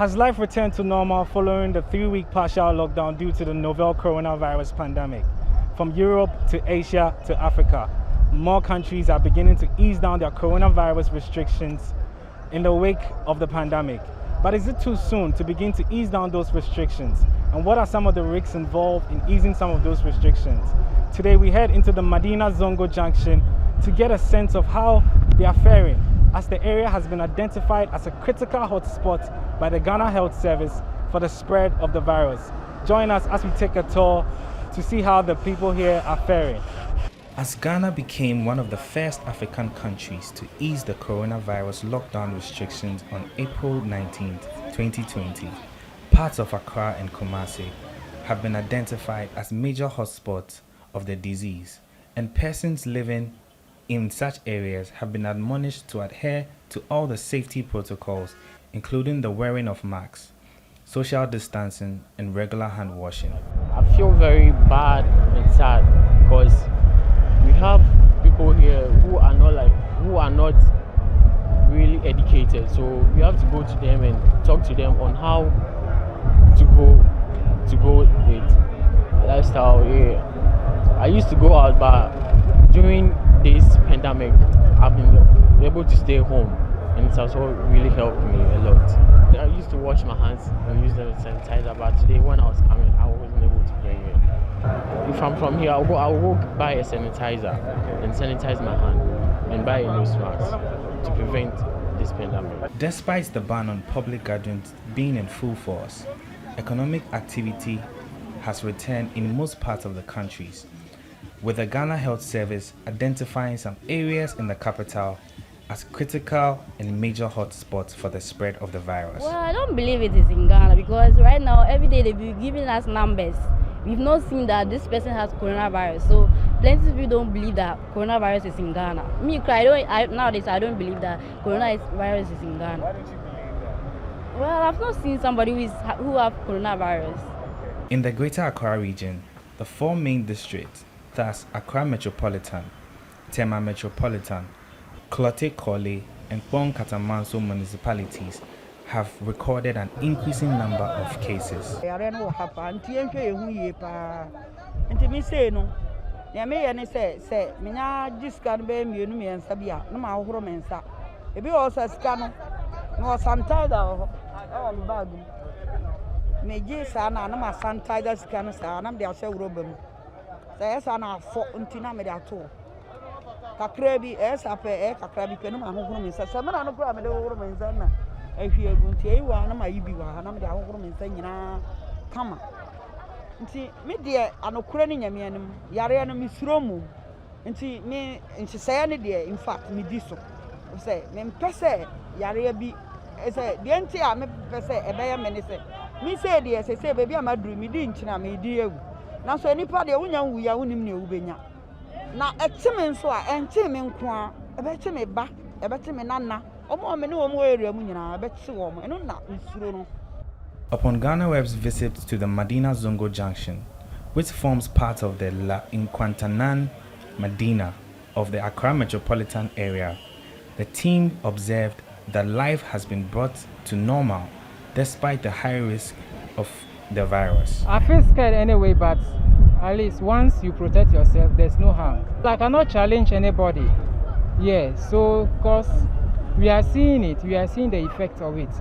Has life returned to normal following the 3-week partial lockdown due to the novel coronavirus pandemic? From Europe to Asia to Africa, more countries are beginning to ease down their coronavirus restrictions in the wake of the pandemic. But is it too soon to begin to ease down those restrictions? And what are some of the risks involved in easing some of those restrictions? Today we head into the Madina Zongo Junction to get a sense of how they are faring, as the area has been identified as a critical hotspot by the Ghana Health Service for the spread of the virus. Join us as we take a tour to see how the people here are faring. As Ghana became one of the first African countries to ease the coronavirus lockdown restrictions on April 19, 2020, parts of Accra and Kumasi have been identified as major hotspots of the disease, and persons living in such areas have been admonished to adhere to all the safety protocols, including the wearing of masks, social distancing, and regular hand washing. I feel very bad and sad because we have people here who are not really educated, so we have to go to them and talk to them on how to go with lifestyle. I used to go out, but during this pandemic I've been able to stay home, and it's also really helped me a lot. I used to wash my hands and use the sanitizer, but today when I was coming I wasn't able to bring it. If I'm from here, I'll go buy a sanitizer and sanitize my hand and buy a nose mask to prevent this pandemic. Despite the ban on public gatherings being in full force, economic activity has returned in most parts of the countries, with the Ghana Health Service identifying some areas in the capital as critical and major hotspots for the spread of the virus. Well, I don't believe it is in Ghana, because right now every day they be giving us numbers. We've not seen that this person has coronavirus, so plenty of people don't believe that coronavirus is in Ghana. Me, nowadays I don't believe that coronavirus is in Ghana. Why don't you believe that? Well, I've not seen somebody who have coronavirus. In the Greater Accra region, the 4 main districts, thus Accra Metropolitan, Tema Metropolitan, Klote Kole, and Pong Katamanso municipalities have recorded an increasing number of cases. Nti me de anokura ni nyame anim yare no misuro mu nti me nhyesaye ne de in fact me di so say me mpese yare bi say de nti a me pese ebeye me ne say me say de say baby amaduru me di nchina me di ewu na so nipa de wonya wu ya wonim ne ewu benya na etime nso a enche me nko a ebeche me ba ebeche me nana omo me ne omo area mu nyina ebeche wo mo eno na misuro no. Upon GhanaWeb's visit to the Madina Zongo Junction, which forms part of the La Inquantanan Madina of the Accra metropolitan area, the team observed that life has been brought to normal despite the high risk of the virus. I feel scared anyway, but at least once you protect yourself, there's no harm. I cannot challenge anybody. Yeah, so because we are seeing it, we are seeing the effect of it.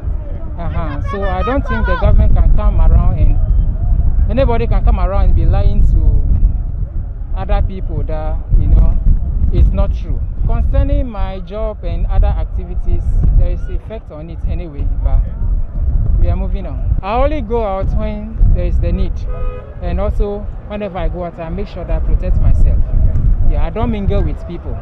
So I don't think the government can come around and anybody can come around and be lying to other people that, it's not true. Concerning my job and other activities, there is effect on it anyway, but we are moving on. I only go out when there is the need, and also whenever I go out, I make sure that I protect myself. Yeah, I don't mingle with people.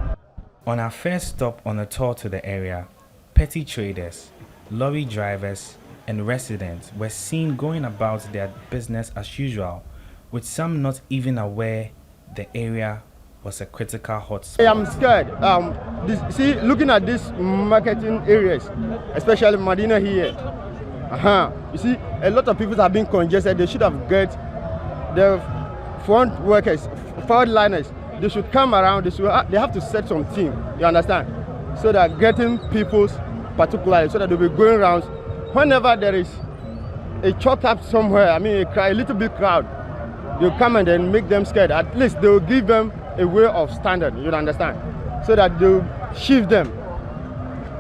On our first stop on a tour to the area, petty traders, lorry drivers, and residents were seen going about their business as usual, with some not even aware the area was a critical hotspot. I am scared. Looking at these marketing areas, especially Madina here, you see, a lot of people have been congested. They should have got the front workers, forward liners. They should come around. They have to set some team. You understand? So that getting people's particularly, so that they'll be going around. Whenever there is a chalk up somewhere, I mean a little bit crowd, you come and then make them scared. At least they will give them a way of standard, you understand? So that they will shift them,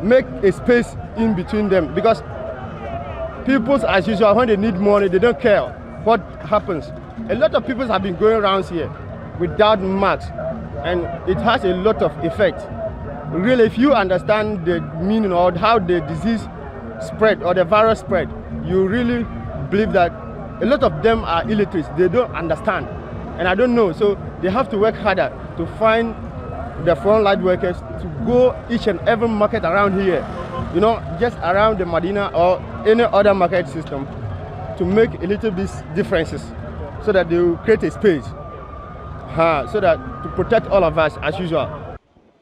make a space in between them. Because people, as usual, when they need money, they don't care what happens. A lot of people have been going around here without masks, and it has a lot of effect. Really, if you understand the meaning or how the disease spread or the virus spread, you really believe that a lot of them are illiterate. They don't understand, and I don't know. So they have to work harder to find the frontline workers to go each and every market around here, you know, just around the Madina or any other market system, to make a little bit differences, so that they will create a space, so that to protect all of us as usual.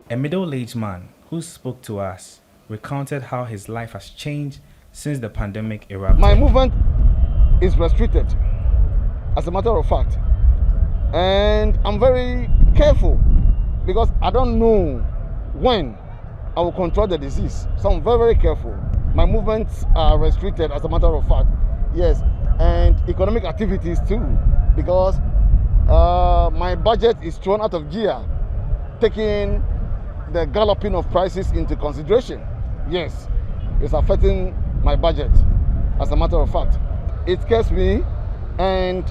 A middle-aged man who spoke to us recounted how his life has changed since the pandemic erupted. My movement is restricted, as a matter of fact, and I'm very careful because I don't know when I will control the disease. So I'm very, very careful. My movements are restricted, as a matter of fact, yes, and economic activities too, because my budget is thrown out of gear, taking the galloping of prices into consideration. Yes, it's affecting my budget, as a matter of fact. It scares me, and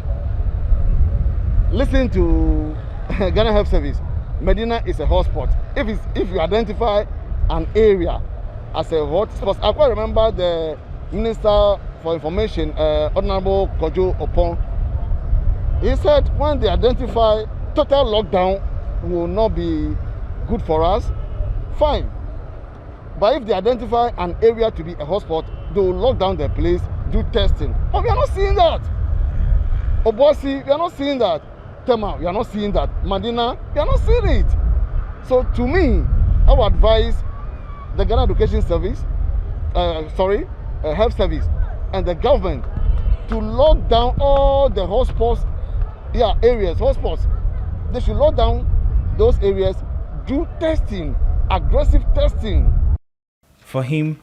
listening to Ghana Health Service, Madina is a hotspot. If you identify an area as a hotspot, I quite remember the Minister for Information, Honorable Kojo Opon, he said when they identify total lockdown will not be good for us, fine. But if they identify an area to be a hotspot, they will lock down the place, do testing. But we are not seeing that. Obosi, we are not seeing that. Tema, we are not seeing that. Madina, we are not seeing it. So to me, I would advise the Ghana Education Service, Health Service, and the government to lock down all the hotspots, areas, hotspots. They should lock down those areas, do testing, aggressive testing. For him,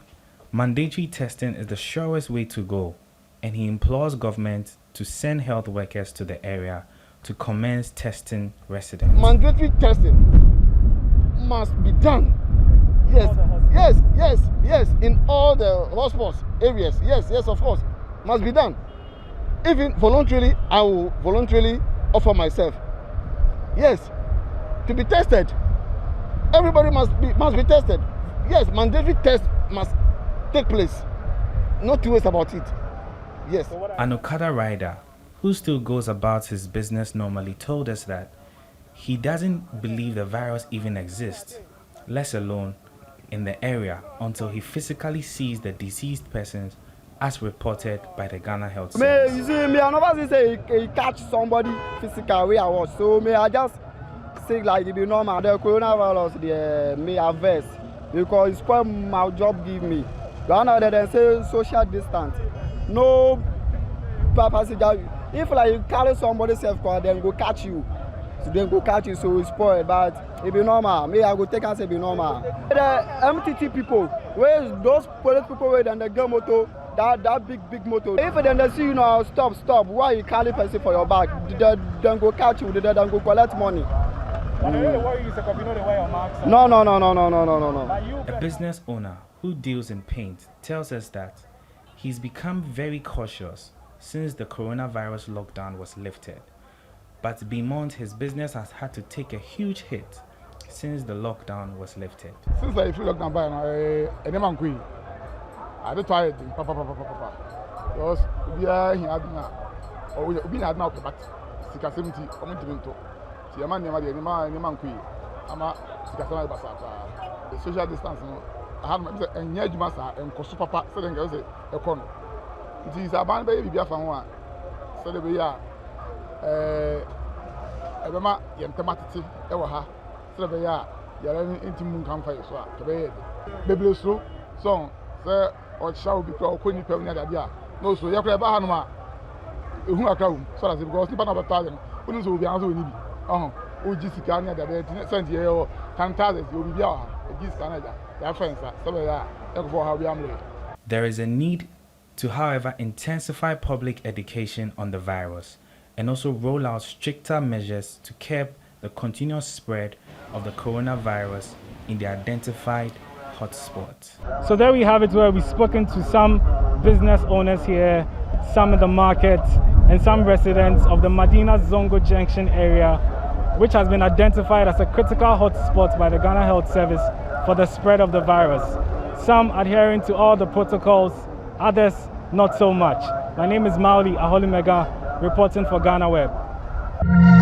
mandatory testing is the surest way to go, and he implores government to send health workers to the area to commence testing residents. Mandatory testing must be done. Yes, in all the hotspots areas. Yes, of course, must be done. Even voluntarily, I will voluntarily offer myself. Yes, to be tested. Everybody must be tested. Yes, mandatory test must take place. No two ways about it. Yes. An Okada rider who still goes about his business normally told us that he doesn't believe the virus even exists, let alone in the area, until he physically sees the deceased persons as reported by the Ghana Health Service. You see, me, I never say he catch somebody physical where I was. So me, I just say like it be normal. The coronavirus, me averse because it's what my job give me. Ghana, they say social distance. No passenger. If like you carry somebody self car, then go catch you. So then go catch you, so it's spoiled. But it be normal. Me, I go take and say be normal. The MTT people, where those police people where then the gun motor, that big motor. If then they see you now, stop. Why you carry person for your back? Then go catch you. Then go collect money. No. A business owner who deals in paint tells us that he's become very cautious since the coronavirus lockdown was lifted. But beyond his business has had to take a huge hit since the lockdown was lifted. Since I feel lockdown by now, I don't try it. Because we are here now, we have now, but 70 or to the man the social distance. I have a near master and Kosupapa selling girls a corner. It is a band baby from one. So the way Ebema Yantamati Ewaha, so the way you're into moon campfire. So the way baby slow song, sir, or shall be called Queen Pemia. No, so you're clever Hanma. Who are come, so as it goes, Nipan of a thousand, wouldn't so be answered. Oh, Jessica, the Saint Yeo, Cantadas, you'll be out. This Canada, their friends, so for how we are. There is a need to, however, intensify public education on the virus and also roll out stricter measures to curb the continuous spread of the coronavirus in the identified hotspots. So there we have it, where we've spoken to some business owners here, some in the market, and some residents of the Madina Zongo Junction area, which has been identified as a critical hotspot by the Ghana Health Service for the spread of the virus. Some adhering to all the protocols, others not so much. My name is Mauli Aholimega, reporting for GhanaWeb.